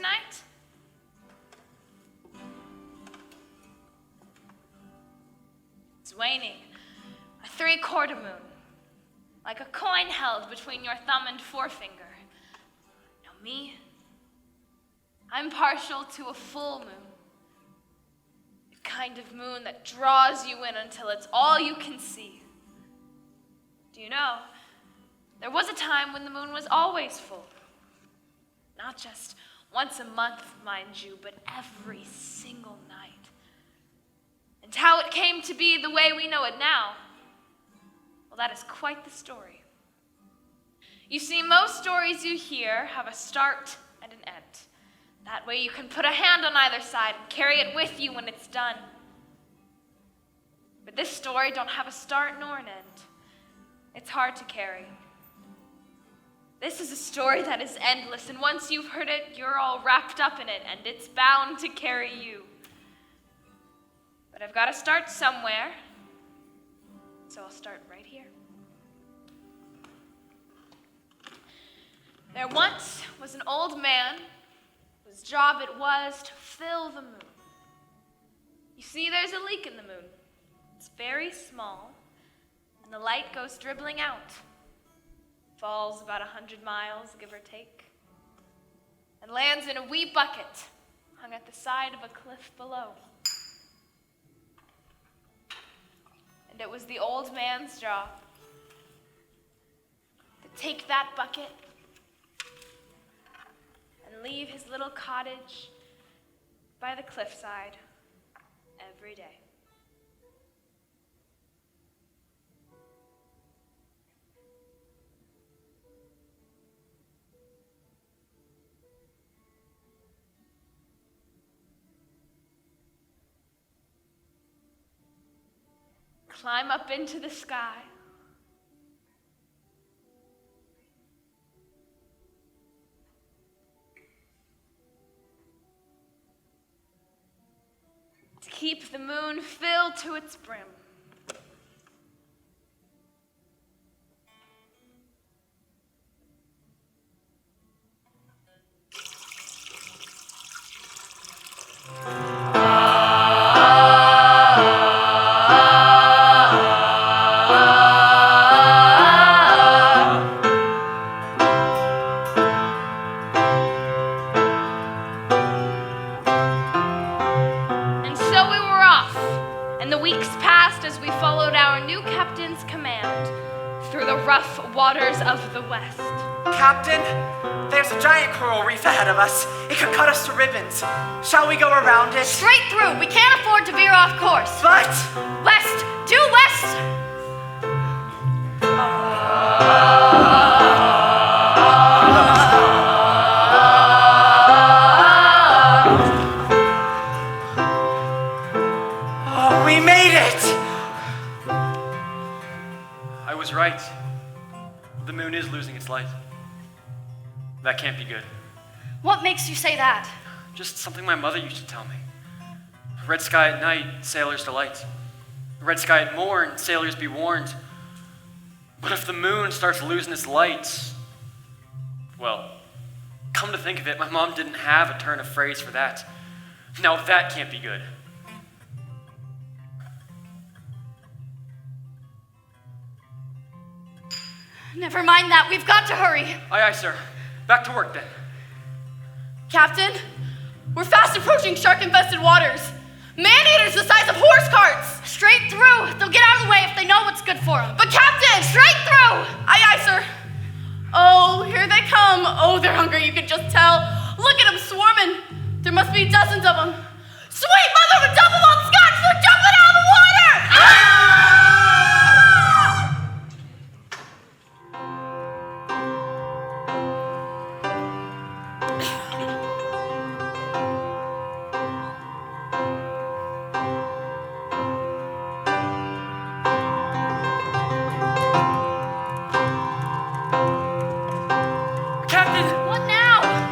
tonight? It's waning, a 3/4 moon, like a coin held between your thumb and forefinger. Now me, I'm partial to a full moon, the kind of moon that draws you in until it's all you can see. Do you know, there was a time when the moon was always full. Not just once a month, mind you, but every single night. And how it came to be the way we know it now, well, that is quite the story. You see, most stories you hear have a start and an end. That way you can put a hand on either side and carry it with you when it's done. But this story don't have a start nor an end. It's hard to carry. This is a story that is endless, and once you've heard it, you're all wrapped up in it, and it's bound to carry you. But I've got to start somewhere, so I'll start right here. There once was an old man whose job it was to fill the moon. You see, there's a leak in the moon. It's very small, and the light goes dribbling out. Falls about 100 miles, give or take, and lands in a wee bucket hung at the side of a cliff below. And it was the old man's job to take that bucket and leave his little cottage by the cliffside every day. Climb up into the sky. To keep the moon filled to its brim. Waters of the West. Captain, there's a giant coral reef ahead of us. It could cut us to ribbons. Shall we go around it? Straight through. We can't afford to veer off course. But... West! Due west! Oh, we made it! I was right. The moon is losing its light. That can't be good. What makes you say that? Just something my mother used to tell me. Red sky at night, sailors delight. Red sky at morn, sailors be warned. But if the moon starts losing its light, well, come to think of it, my mom didn't have a turn of phrase for that. Now that can't be good. Never mind that. We've got to hurry. Aye, aye, sir. Back to work then. Captain, we're fast approaching shark-infested waters. Man-eaters the size of horse carts. Straight through. They'll get out of the way if they know what's good for them. But Captain! Straight through! Aye, aye, sir. Oh, here they come. Oh, they're hungry, you can just tell. Look at them swarming. There must be dozens of them. Sweet mother of a double malt scotch, they're jumping out of the water! Ah!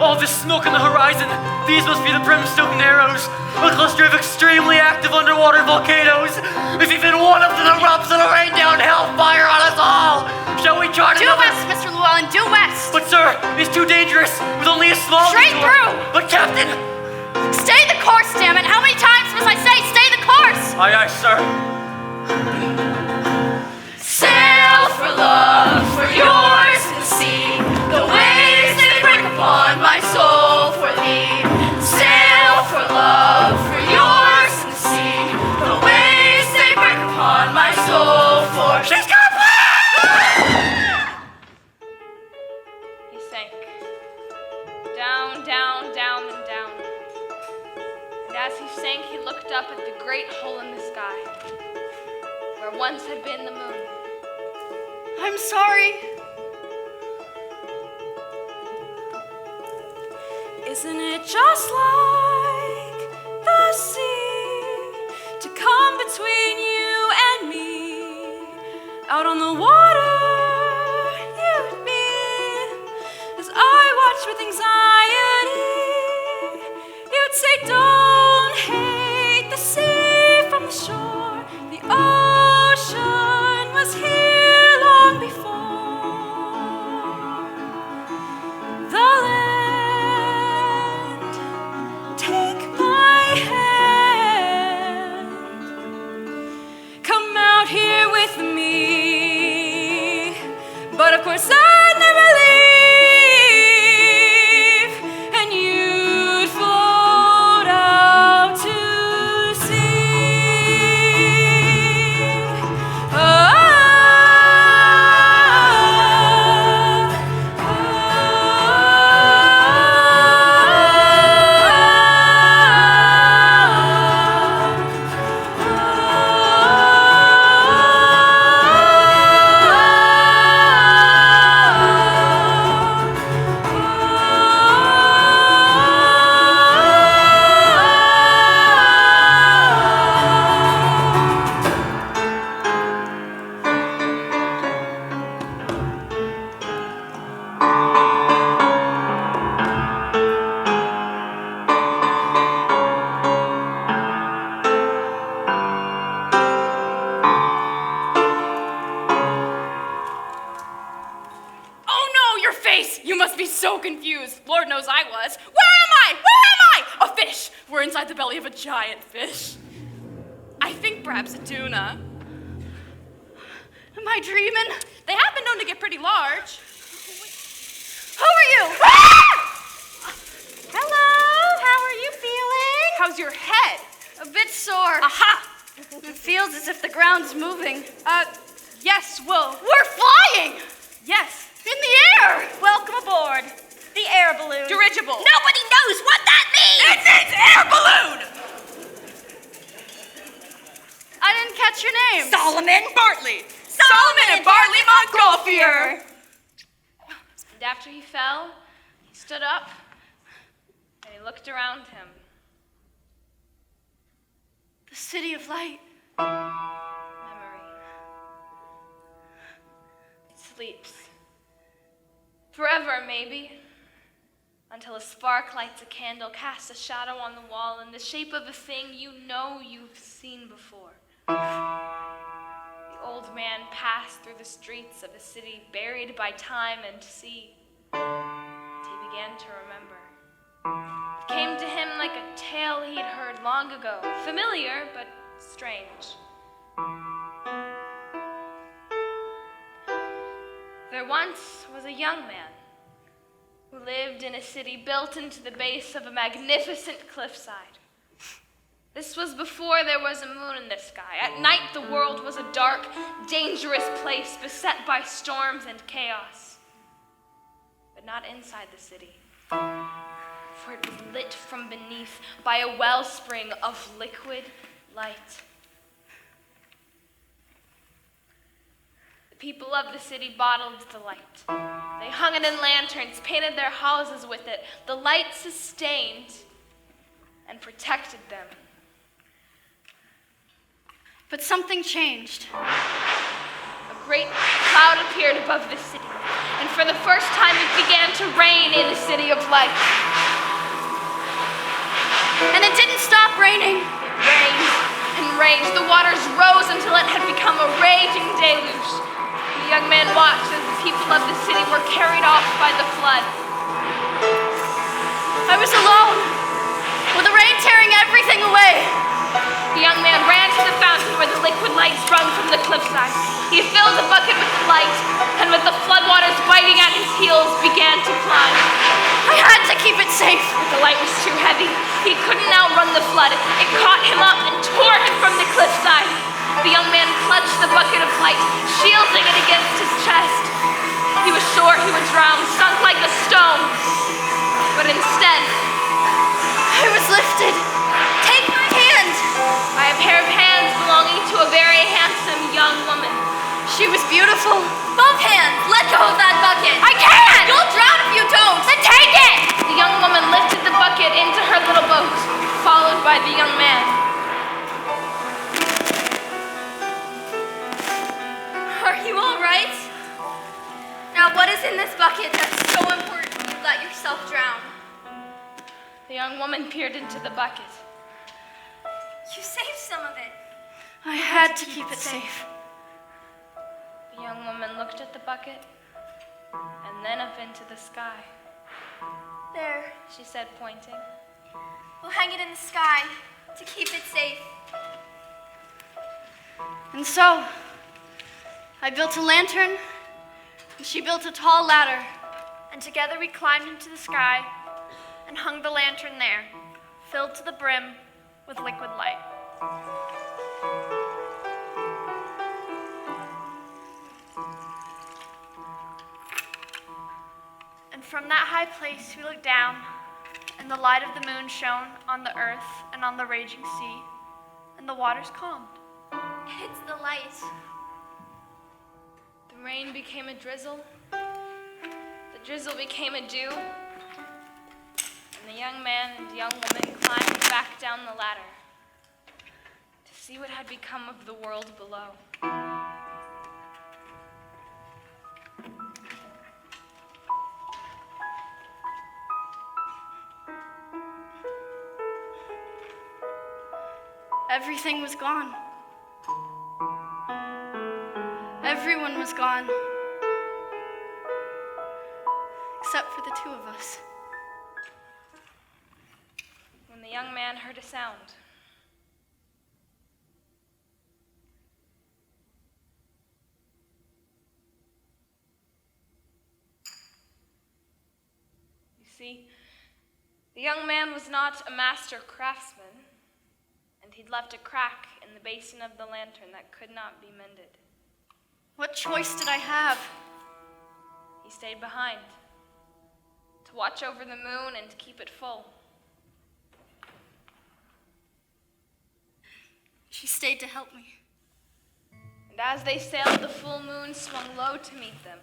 All this smoke on the horizon, these must be the brimstone narrows, a cluster of extremely active underwater volcanoes. If even one of them erupts, it'll rain down hellfire on us all. Shall we chart Due west, Mr. Llewellyn, due west. But sir, it's too dangerous with only a small Straight detour. through. But Captain! Stay the course, damn it! How many times must I say, stay the course? Aye, aye, sir. Sail for love, for yours in the sea. The waves they break upon my soul for thee. Sail for love, for yours in the sea. The waves they break upon my soul for. She's gonna He sank. Down, down, down, and down. And as he sank, he looked up at the great hole in the sky, where once had been the moon. I'm sorry. Isn't it just like the sea to come between you and me? Out on the water you'd be, as I watched with anxiety. You'd say, don't hate the sea from the shore. The ocean was here long before. The land, take my hand. Come out here with me. But of course I'd never leave, and you'd float out to sea. Oh no, your face! You must be so confused. Lord knows I was. Where am I? Where am I? A fish! We're inside the belly of a giant fish. I think perhaps a tuna. Am I dreaming? They have been known to get pretty large. Who are you? Hello, how are you feeling? How's your head? A bit sore. Aha! It feels as if the ground's moving. Yes, well, We're flying! yes, in the air! Welcome aboard. The air balloon. Dirigible. Nobody knows what that means! It means air balloon! I didn't catch your name. Solomon Bartley. Solomon and Bartley Montgolfier. And after he fell, he stood up and he looked around him. The city of light. Memory. It sleeps. Forever, maybe. Until a spark lights a candle, casts a shadow on the wall in the shape of a thing you know you've seen before. The old man passed through the streets of a city buried by time and sea. And he began to remember. It came to him like a tale he'd heard long ago, familiar but strange. There once was a young man who lived in a city built into the base of a magnificent cliffside. This was before there was a moon in the sky. At night, the world was a dark, dangerous place beset by storms and chaos. But not inside the city, for it was lit from beneath by a wellspring of liquid light. The people of the city bottled the light. They hung it in lanterns, painted their houses with it. The light sustained and protected them. But something changed. A great cloud appeared above the city, and for the first time it began to rain in the city of light. And it didn't stop raining. It rained and rained. The waters rose until it had become a raging deluge. The young man watched as the people of the city were carried off by the flood. I was alone. everything away. The young man ran to the fountain where the liquid light sprung from the cliffside. He filled the bucket with the light, and with the floodwaters biting at his heels, began to climb. I had to keep it safe. But the light was too heavy. He couldn't outrun the flood. It caught him up and tore him from the cliffside. The young man clutched the bucket of light, shielding it against his chest. He was sure he would drown, sunk like a stone. But instead, I was lifted. Take my hand. by a pair of hands belonging to a very handsome young woman. She was beautiful. Both hands. Let go of that bucket. I can't! You'll drown if you don't. Then take it! The young woman lifted the bucket into her little boat, followed by the young man. Are you all right? Now, what is in this bucket that's so important you let yourself drown? The young woman peered into the bucket. You saved some of it. I had to keep it safe. The young woman looked at the bucket and then up into the sky. There. She said, pointing. We'll hang it in the sky to keep it safe. And so, I built a lantern, and she built a tall ladder. And together we climbed into the sky and hung the lantern there, filled to the brim with liquid light. And from that high place we looked down, and the light of the moon shone on the earth and on the raging sea, and the waters calmed. It's the light. The rain became a drizzle. The drizzle became a dew. And the young man and young woman climbed back down the ladder to see what had become of the world below. Everything was gone. Everyone was gone. Except for the two of us. When the young man heard a sound, you see, the young man was not a master craftsman, and he'd left a crack in the basin of the lantern that could not be mended. What choice did I have? He stayed behind to watch over the moon and to keep it full. She stayed to help me. And as they sailed, the full moon swung low to meet them,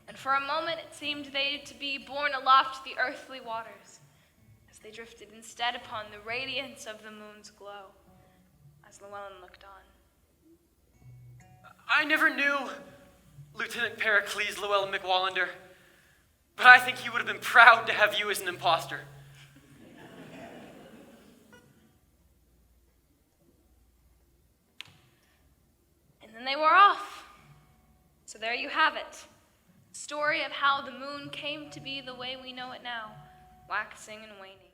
and for a moment it seemed they to be borne aloft the earthly waters, as they drifted instead upon the radiance of the moon's glow, as Llewellyn looked on. I never knew Lieutenant Pericles Llewellyn McWallander, but I think he would have been proud to have you as an imposter. And then they were off. So there you have it. Story of how the moon came to be the way we know it now, waxing and waning.